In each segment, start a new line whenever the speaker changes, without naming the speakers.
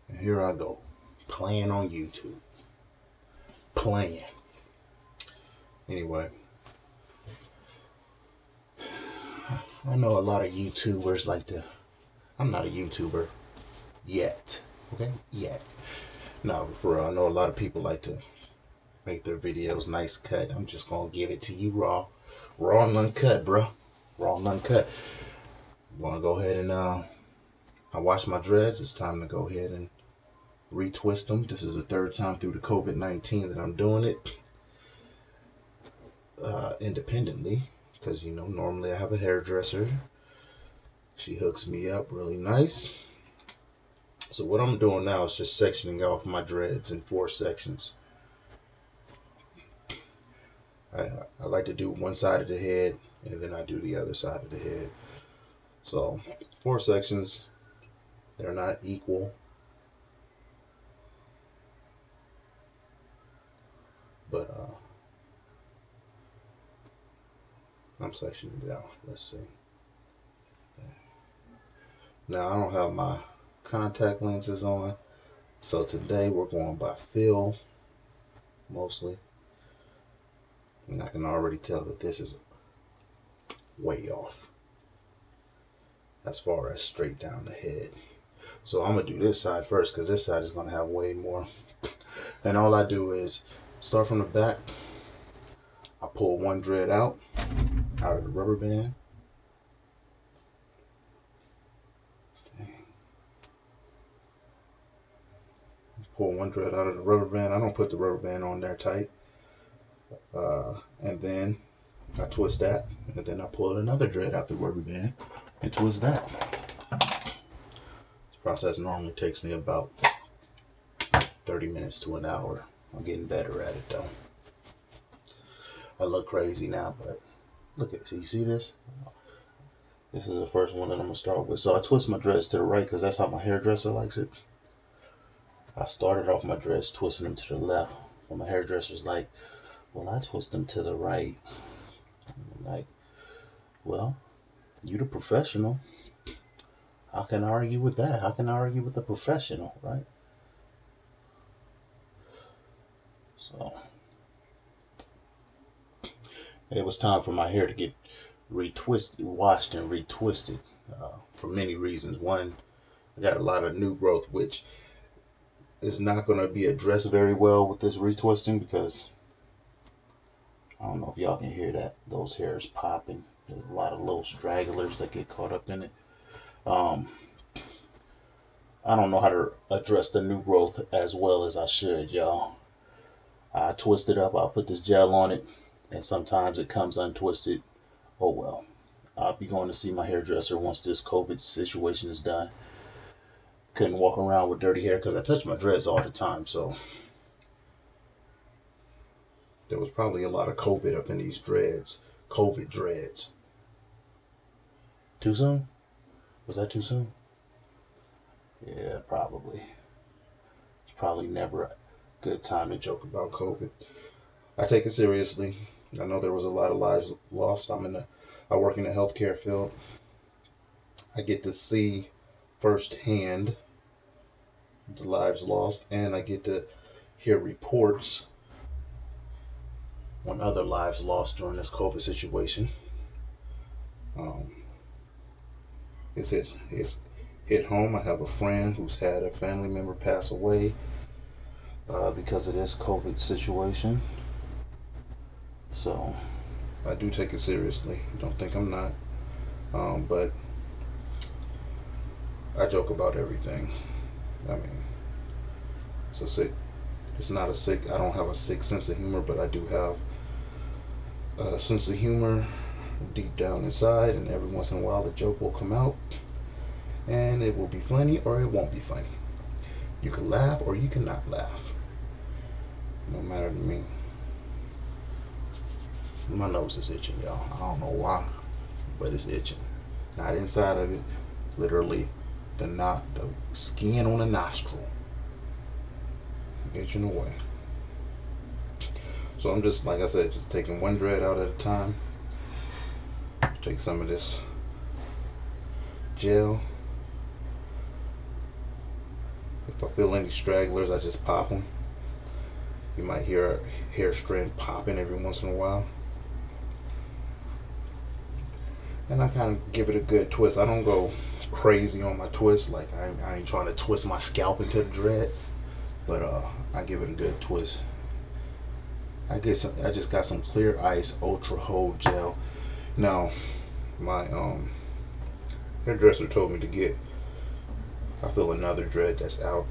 And here I go, playing on YouTube. Playing. Anyway, I know a lot of YouTubers like to. I'm not a YouTuber yet. Okay? Yet. No, for real, I know a lot of people like to make their videos nice cut. I'm just gonna give it to you raw. Raw and uncut, bro. Raw and uncut. Wanna go ahead and I washed my dreads. It's time to go ahead and retwist them. This is the third time through the COVID-19 that I'm doing it independently, because normally I have a hairdresser. She hooks me up really nice. So what I'm doing now is just sectioning off my dreads in 4 sections. I like to do one side of the head and then I do the other side of the head. So 4 sections, they're not equal, but I'm sectioning it out. Let's see. Now I don't have my contact lenses on, so today we're going by feel mostly. And I can already tell that this is way off as far as straight down the head. So I'm gonna do this side first because this side is gonna have way more. And all I do is start from the back. I pull one dread out of the rubber band. Pull one dread out of the rubber band. I don't put the rubber band on there tight. And then I twist that, and then I pull another dread out the rubber band and twist that. This process normally takes me about 30 minutes to an hour. I'm getting better at it though. I look crazy now, but look at this. You see this? This is the first one that I'm gonna start with. So I twist my dreads to the right because that's how my hairdresser likes it. I started off my dreads twisting them to the left, but my hairdresser's like, well, I twist them to the right. I'm like, well, you the professional. How can I argue with that? How can I argue with the professional, right? So it was time for my hair to get retwisted, washed and retwisted for many reasons. One, I got a lot of new growth, which is not going to be addressed very well with this retwisting because I don't know if y'all can hear that. Those hairs popping. There's a lot of little stragglers that get caught up in it. I don't know how to address the new growth as well as I should, y'all. I twist it up, I'll put this gel on it, and sometimes it comes untwisted. Oh well. I'll be going to see my hairdresser once this COVID situation is done. Couldn't walk around with dirty hair because I touch my dreads all the time, so there was probably a lot of COVID up in these dreads. COVID dreads. Too soon? Was that too soon? Yeah, probably. It's probably never a good time to joke about COVID. I take it seriously. I know there was a lot of lives lost. I work in the healthcare field. I get to see firsthand the lives lost, and I get to hear reports on other lives lost during this COVID situation. Um, it's hit home. I have a friend who's had a family member pass away because of this COVID situation. So I do take it seriously. Don't think I'm not. But I joke about everything. I mean, it's a sick. It's not a sick. I don't have a sick sense of humor, but I do have a sense of humor deep down inside, and every once in a while the joke will come out, and it will be funny or it won't be funny. You can laugh or you cannot laugh. No matter to me. My nose is itching, y'all. I don't know why, but it's itching. Not inside of it, literally the skin on the nostril itching away. So I'm just, like I said, just taking one dread out at a time. Take some of this gel If I feel any stragglers, I just pop them. You might hear a hair strand popping every once in a while. And I kind of give it a good twist. I don't go crazy on my twist. Like I ain't trying to twist my scalp into the dread, but I give it a good twist. I just got some Clear Ice Ultra Hold Gel. Now, my hairdresser told me to get. I feel another dread that's out.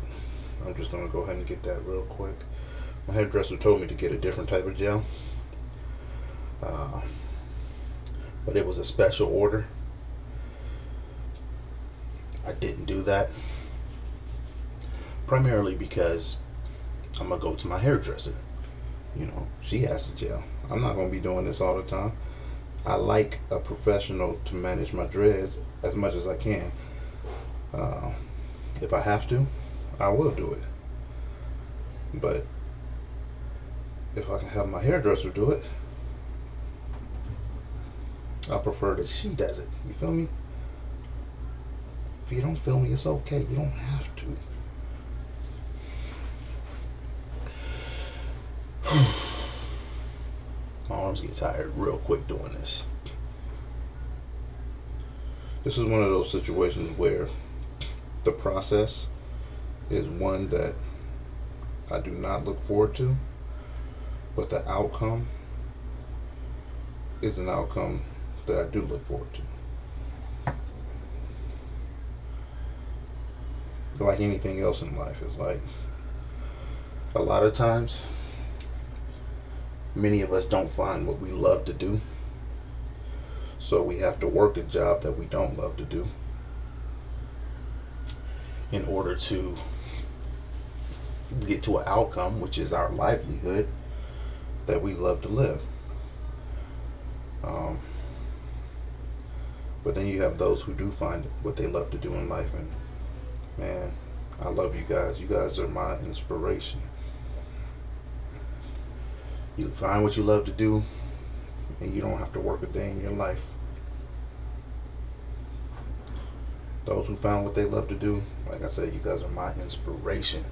I'm just gonna go ahead and get that real quick. My hairdresser told me to get a different type of gel, but it was a special order. I didn't do that, primarily because I'm gonna go to my hairdresser. You know, she has the gel. I'm not gonna be doing this all the time. I like a professional to manage my dreads as much as I can. If I have to, I will do it. But if I can have my hairdresser do it, I prefer that she does it. You feel me? If you don't feel me, it's okay. You don't have to. My arms get tired real quick doing this. This is one of those situations where the process is one that I do not look forward to, but the outcome is an outcome that I do look forward to. Like anything else in life, it's like a lot of times many of us don't find what we love to do, so we have to work a job that we don't love to do in order to get to an outcome, which is our livelihood that we love to live. But then you have those who do find what they love to do in life, and man, I love you guys. You guys are my inspiration. You find what you love to do, and you don't have to work a day in your life. Those who found what they love to do, like I said, you guys are my inspiration.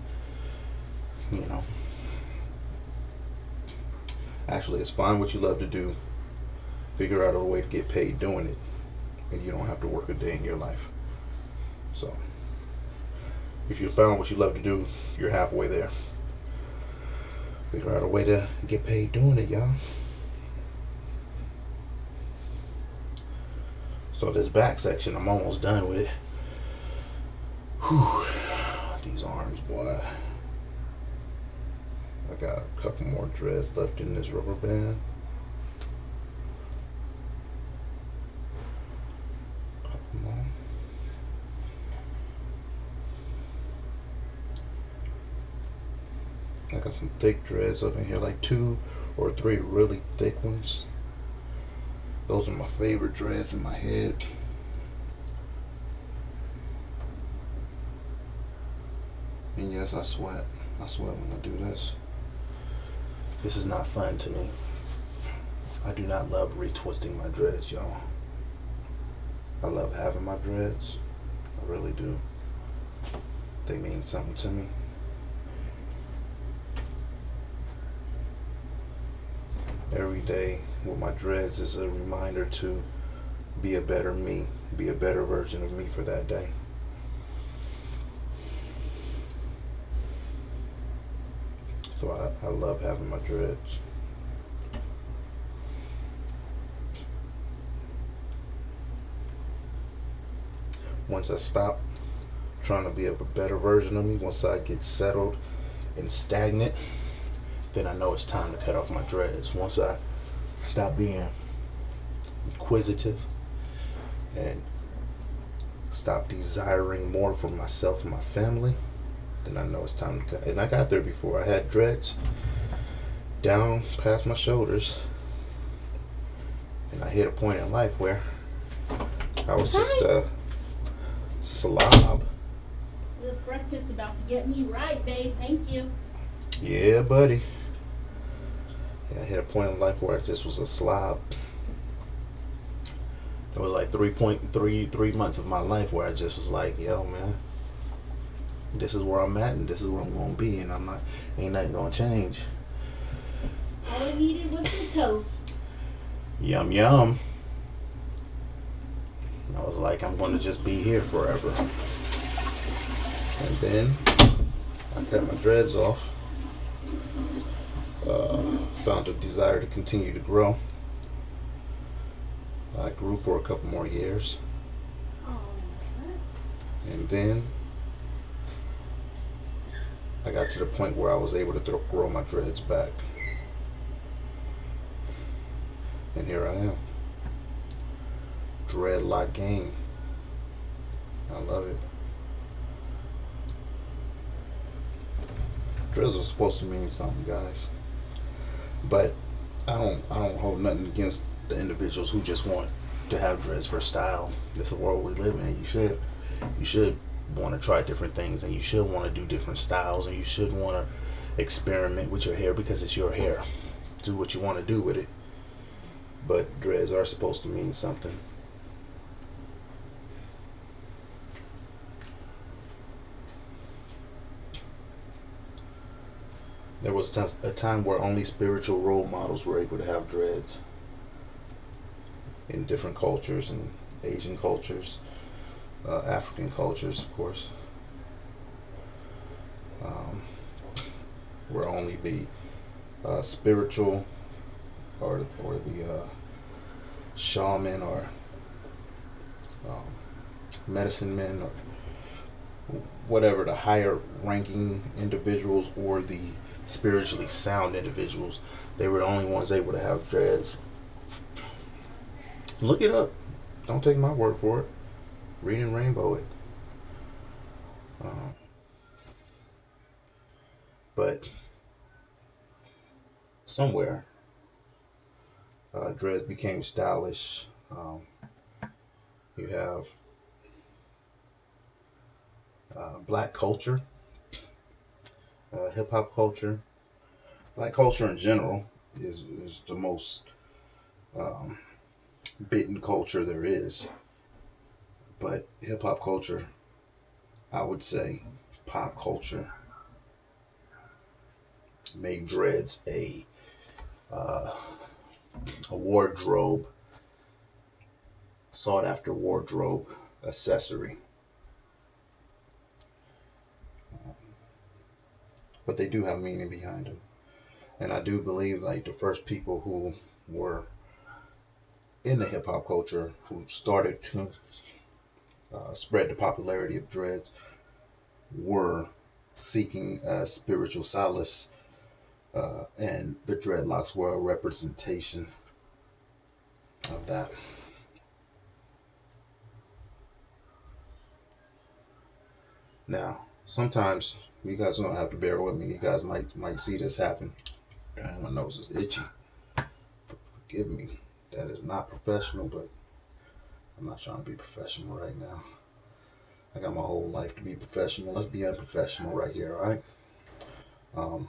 You know, actually, it's find what you love to do, figure out a way to get paid doing it, and you don't have to work a day in your life. So if you found what you love to do, you're halfway there. Figure out a way to get paid doing it, y'all. So this back section, I'm almost done with it. Whew. These arms, boy. I got a couple more dreads left in this rubber band. Couple more. I got some thick dreads up in here, like 2 or 3 really thick ones. Those are my favorite dreads in my head. And yes, I sweat. I sweat when I do this. This is not fun to me. I do not love retwisting my dreads, y'all. I love having my dreads. I really do. They mean something to me. Every day with my dreads is a reminder to be a better me, be a better version of me for that day. So I love having my dreads. Once I stop trying to be a better version of me, once I get settled and stagnant, then I know it's time to cut off my dreads. Once I stop being inquisitive and stop desiring more for myself and my family, then I know it's time to cut. And I got there before. I had dreads down past my shoulders, and I hit a point in life where I was just a slob.
This breakfast about to get me right, babe. Thank you.
Yeah, buddy. Yeah, I hit a point in life where I just was a slob. There was like 3 months of my life where I just was like, yo, man, this is where I'm at, and this is where I'm gonna be, and ain't nothing gonna change.
All it needed was some toast.
Yum yum. I was like, I'm gonna just be here forever. And then I cut my dreads off. Found a desire to continue to grow. I grew for a couple more years. And then I got to the point where I was able to grow my dreads back. And here I am. Dreadlock gang. I love it. Dreads are supposed to mean something, guys. But I don't hold nothing against the individuals who just want to have dreads for style. This is the world we live in. You should want to try different things, and you should want to do different styles, and you should want to experiment with your hair because it's your hair. Do what you want to do with it. But dreads are supposed to mean something. There was a time where only spiritual role models were able to have dreads in different cultures, and Asian cultures, African cultures, of course. Where only the spiritual or the shaman or medicine men or whatever, the higher ranking individuals or the spiritually sound individuals, they were the only ones able to have dreads. Look it up. Don't take my word for it. Read and rainbow it. But somewhere, dreads became stylish. You have black culture, hip hop culture. Black culture in general is the most um, bitten culture there is. But hip hop culture, I would say, pop culture, made dreads uh, a wardrobe, sought after wardrobe accessory. But they do have meaning behind them. And I do believe like the first people who were in the hip hop culture who started to spread the popularity of dreads were seeking spiritual solace, and the dreadlocks were a representation of that. Now, sometimes you guys are gonna have to bear with me. You guys might see this happen. My nose is itchy. Forgive me. That is not professional, but I'm not trying to be professional right now. I got my whole life to be professional. Let's be unprofessional right here, all right? Um,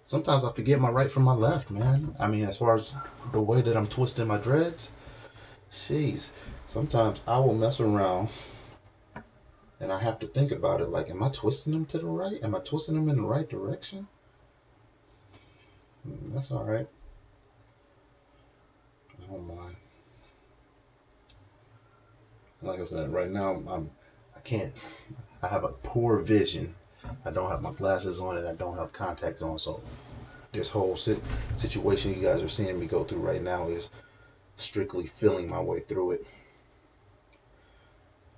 Sometimes I forget my right from my left, man. I mean, as far as the way that I'm twisting my dreads, jeez. Sometimes I will mess around and I have to think about it. Like, am I twisting them to the right? Am I twisting them in the right direction? That's all right. I don't mind. Like I said, right now I can't. I have a poor vision. I don't have my glasses on and I don't have contacts on. So this whole situation you guys are seeing me go through right now is strictly feeling my way through it.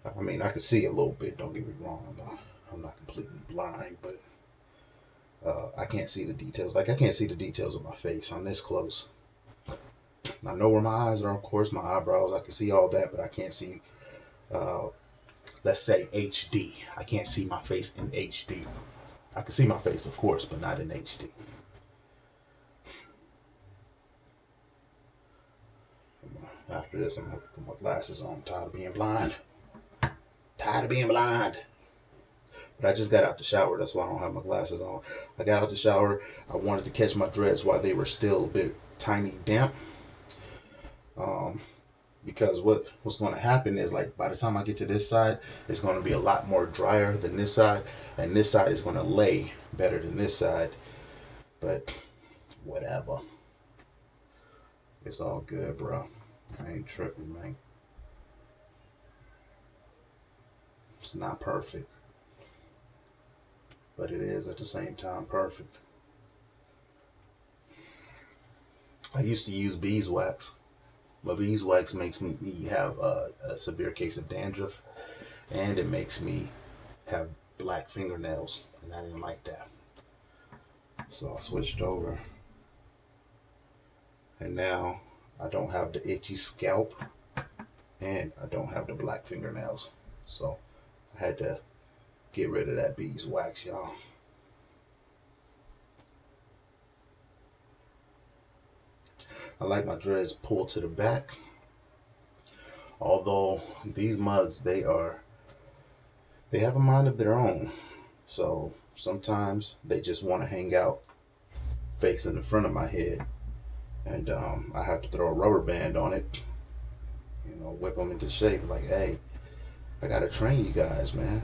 I mean, I can see a little bit. Don't get me wrong. I'm not completely blind, but I can't see the details. Like I can't see the details of my face. I'm this close. I know where my eyes are, of course, my eyebrows. I can see all that, but I can't see. Uh, let's say HD. I can't see my face in HD. I can see my face, of course, but not in HD. After this, I'm gonna put my glasses on. I'm tired of being blind. Tired of being blind. But I just got out the shower. That's why I don't have my glasses on. I got out the shower. I wanted to catch my dreads while they were still a bit tiny damp. Um, because what's going to happen is, like, by the time I get to this side, it's going to be a lot more drier than this side, and this side is going to lay better than this side. But whatever, it's all good, bro. I ain't tripping, man. It's not perfect, but it is at the same time perfect. I used to use beeswax, but beeswax makes me have a severe case of dandruff, and it makes me have black fingernails, and I didn't like that. So I switched over, and now I don't have the itchy scalp, and I don't have the black fingernails. So I had to get rid of that beeswax, y'all. I like my dreads pulled to the back. Although these mugs, they have a mind of their own. So sometimes they just want to hang out facing the front of my head, and I have to throw a rubber band on it, whip them into shape. Like, hey, I gotta train you guys, man.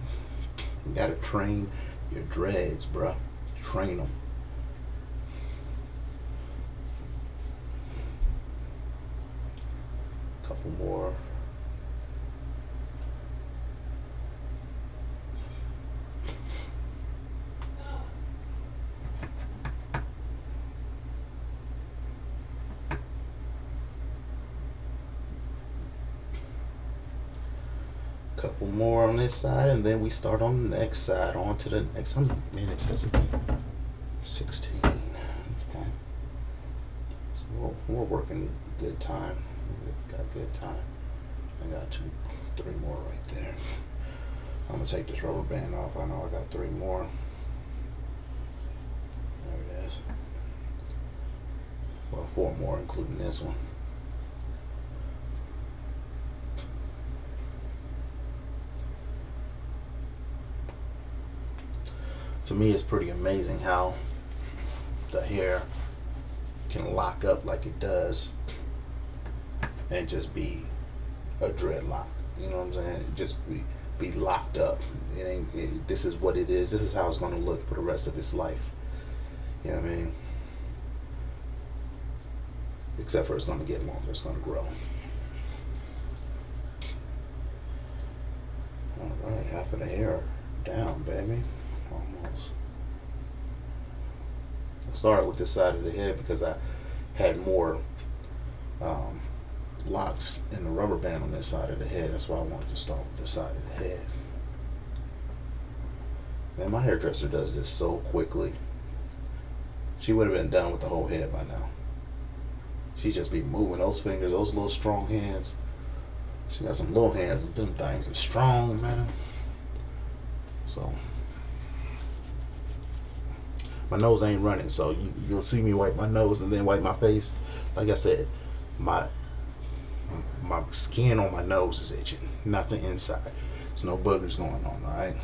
You gotta train your dreads, bruh. Train them. Couple more. Couple more on this side, and then we start on the next side. On to the next. How many minutes has it been? 16. Okay. So we're working good time. We got good time. I got 3 more right there. I'm gonna take this rubber band off. I know I got 3 more. There it is. Well, 4 more, including this one. To me, it's pretty amazing how the hair can lock up like it does and just be a dreadlock. You know what I'm saying? Just be locked up. This is what it is. This is how it's going to look for the rest of its life. You know what I mean? Except for it's going to get longer. It's going to grow. All right, half of the hair down, baby. Almost. I started with this side of the head because I had more locks in the rubber band on this side of the head. That's why I wanted to start with this side of the head. Man, my hairdresser does this so quickly. She would have been done with the whole head by now. She just be moving those fingers, those little strong hands. She got some little hands, and them things are strong, man. So my nose ain't running, so you'll see me wipe my nose and then wipe my face. Like I said, my skin on my nose is itching, not the inside. There's no boogers going on, all right?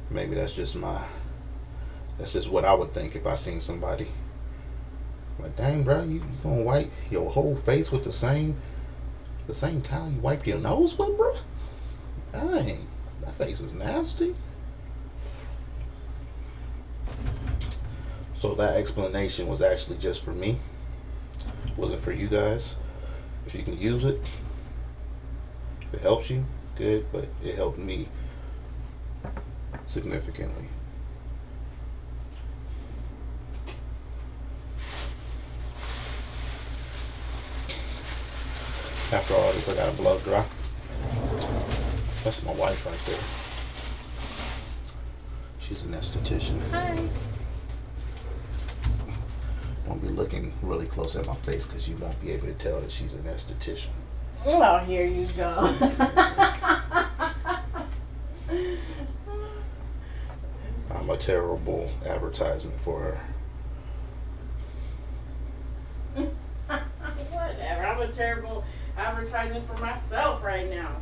Maybe that's just what I would think if I seen somebody. Like, dang, bro, you gonna wipe your whole face with the same towel you wipe your nose with, bro? Dang, that face is nasty. So that explanation was actually just for me. It wasn't for you guys. If you can use it, if it helps you, good, but it helped me significantly. After all this, I gotta blow dry. That's my wife right there. She's an esthetician.
Hi.
Won't be looking really close at my face because you won't be able to tell that she's an esthetician.
Well, here you go.
I'm a terrible advertisement for her.
Whatever. I'm a terrible advertisement for myself right now.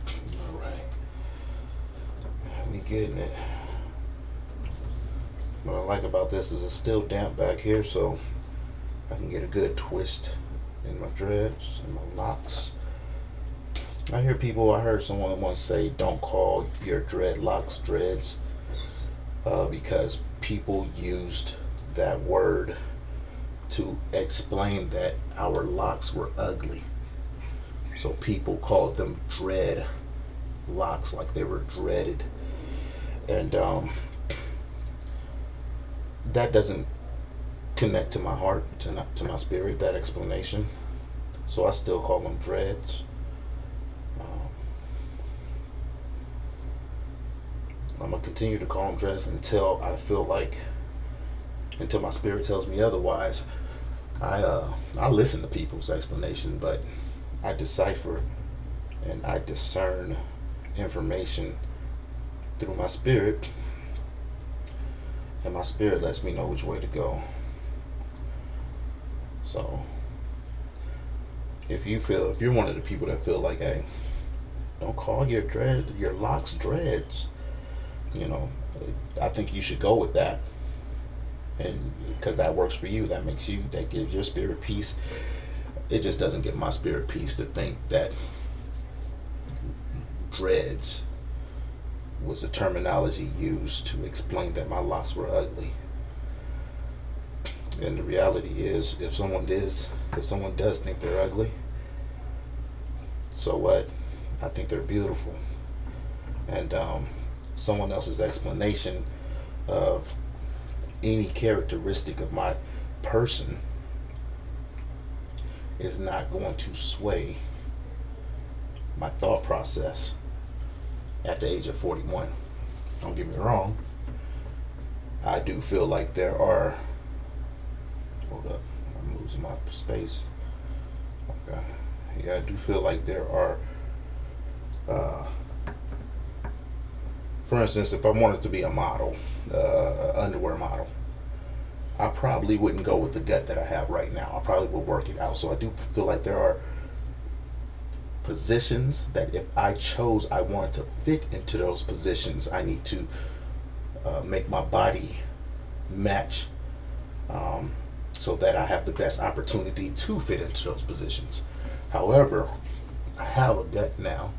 All right. We getting it. like about this is it's still damp back here, so I can get a good twist in my dreads and my locks. I heard someone once say, don't call your dreadlocks dreads, because people used that word to explain that our locks were ugly. So people called them dread locks, like they were dreaded. And that doesn't connect to my heart, to my spirit, that explanation. So I still call them dreads. Um, I'm gonna continue to call them dreads until I feel like, until my spirit tells me otherwise. I listen to people's explanations, but I decipher and I discern information through my spirit, and my spirit lets me know which way to go. So if you're one of the people that feel like, hey, don't call your locks dreads, you know, I think you should go with that, and because that works for you, that gives your spirit peace. It just doesn't give my spirit peace to think that dreads was a terminology used to explain that my locks were ugly. And the reality is, if someone does think they're ugly, so what? I think they're beautiful. And someone else's explanation of any characteristic of my person is not going to sway my thought process at the age of 41. Don't get me wrong. I do feel like there are. Hold up, I'm losing my space. Okay. Yeah, I do feel like there are. Uh, for instance, if I wanted to be a model, underwear model, I probably wouldn't go with the gut that I have right now. I probably would work it out. So I do feel like there are positions that if I chose, I wanted to fit into those positions, I need to make my body match, um, so that I have the best opportunity to fit into those positions. However, I have a gut now,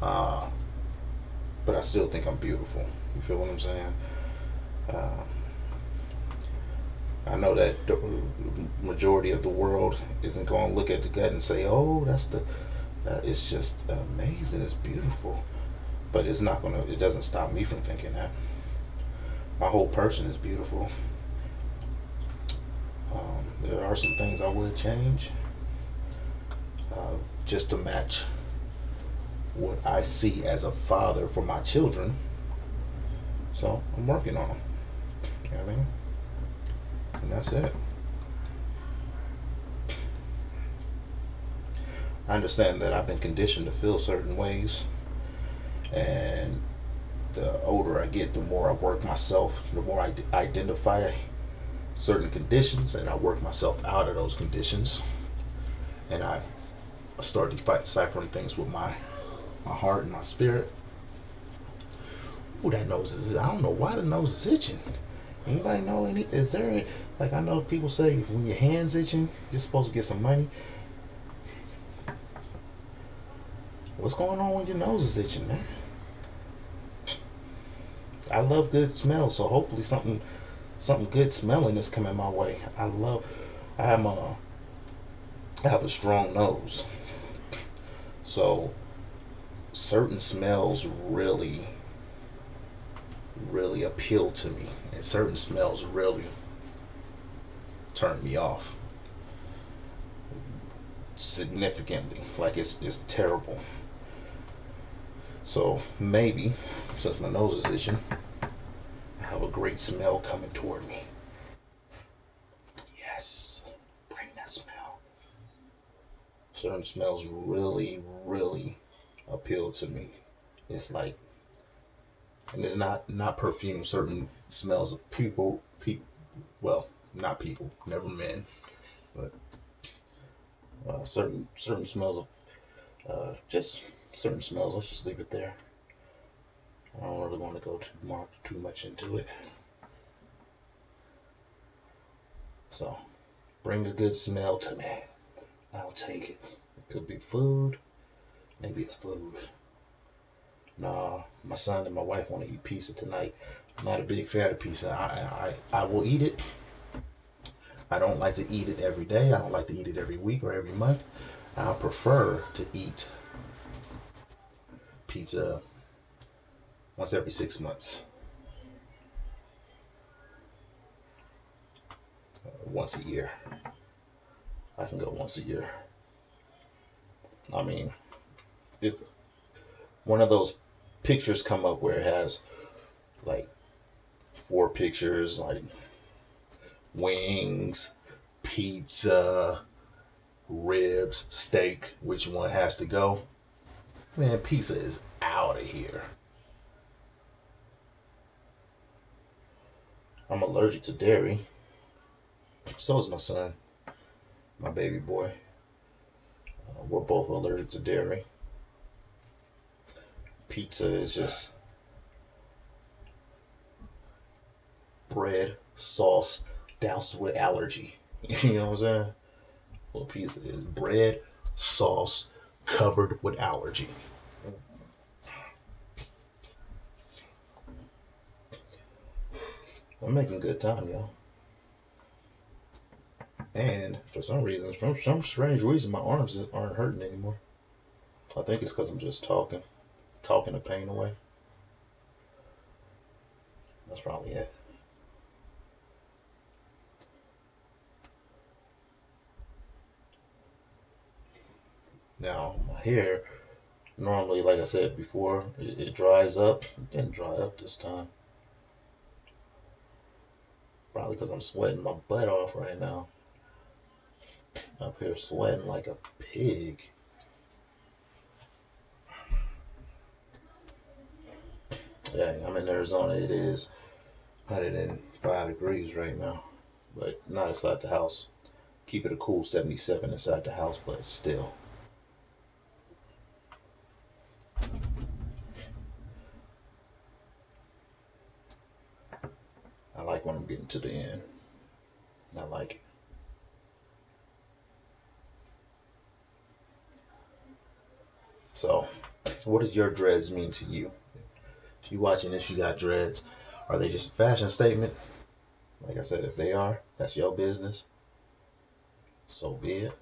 uh, but I still think I'm beautiful. You feel what I'm saying? Uh, I know that the majority of the world isn't going to look at the gut and say, "Oh, that is just amazing. It's beautiful." But it's not gonna. It doesn't stop me from thinking that. My whole person is beautiful. There are some things I would change, just to match what I see as a father for my children. So I'm working on them. You know what I mean? And that's it. I understand that I've been conditioned to feel certain ways, and the older I get, the more I work myself, the more I identify certain conditions, and I work myself out of those conditions, and I start deciphering things with my heart and my spirit. Ooh, that nose is, I don't know why the nose is itching. Anybody know any, is there any, like, I know people say when your hand's itching, you're supposed to get some money. What's going on when your nose is itching, man? I love good smells, so hopefully something good smelling is coming my way. I have a I have a strong nose, so certain smells really appeal to me, and certain smells really turn me off significantly. Like it's terrible. So maybe, since my nose is itching, I have a great smell coming toward me. Yes, bring that smell. Certain smells really appeal to me. It's like, and it's not perfume. Certain smells of people, well, not people, never men, but certain smells of just certain smells. Let's just leave it there. I don't really want to go too much into it. So, bring a good smell to me. I'll take it. It could be food. Maybe it's food. Nah, my son and my wife want to eat pizza tonight. I'm not a big fan of pizza. I will eat it. I don't like to eat it every day. I don't like to eat it every week or every month. I prefer to eat pizza once every 6 months. Once a year. I can go once a year. I mean, if one of those pictures come up where it has like 4 pictures, like wings, pizza, ribs, steak, which one has to go? Man, pizza is out of here. I'm allergic to dairy. So is my son, my baby boy. We're both allergic to dairy. Pizza is just bread, sauce, doused with allergy. You know what I'm saying? Well, pizza is bread, sauce, covered with allergy. I'm making good time, y'all. And for some reason, for some strange reason, my arms aren't hurting anymore. I think it's because I'm just talking the pain away. That's probably it. Now, my hair, normally, like I said before, it dries up. It didn't dry up this time. Probably because I'm sweating my butt off right now. Up here sweating like a pig. Yeah, I'm in Arizona. It is 105 degrees right now, but not inside the house. Keep it a cool 77 inside the house, but still. I like when I'm getting to the end. I like it. So, what does your dreads mean to you? If you watching this, you got dreads. Are they just a fashion statement? Like I said, if they are, that's your business. So be it.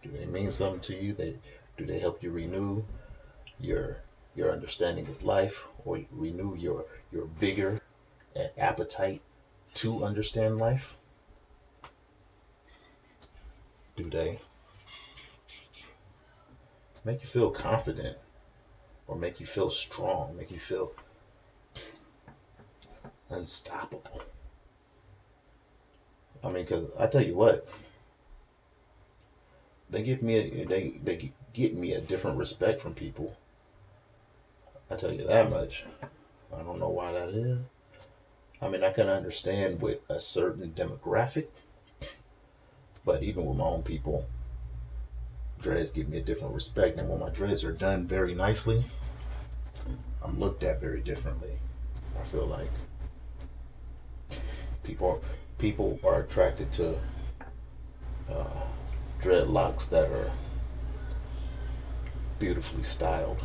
Do they mean something to you? Do they help you renew your understanding of life, or renew your vigor and appetite to understand life? Do they make you feel confident, or make you feel strong, make you feel unstoppable? I mean, because I tell you what, they get me a different respect from people. I tell you that much. I don't know why that is. I mean, I can understand with a certain demographic, but even with my own people, dreads give me a different respect. And when my dreads are done very nicely, I'm looked at very differently. I feel like people people are attracted to uh, dreadlocks that are beautifully styled,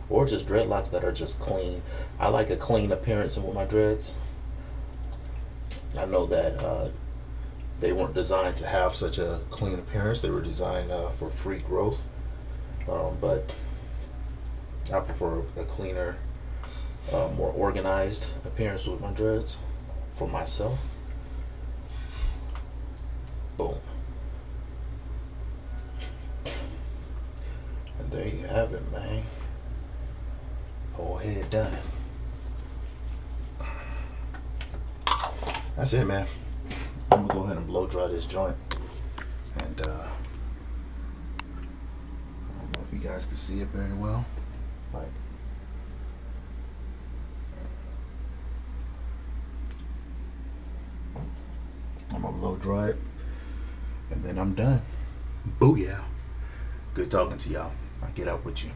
or just dreadlocks that are just clean. I like a clean appearance with my dreads. I know that they weren't designed to have such a clean appearance. They were designed for free growth. But I prefer a cleaner, more organized appearance with my dreads for myself. Boom. And there you have it, man. Whole head done. That's it, man. I'm gonna go ahead and blow dry this joint. And I don't know if you guys can see it very well, but I'm gonna blow dry it, and then I'm done. Booyah. Good talking to y'all. I'll get up with you.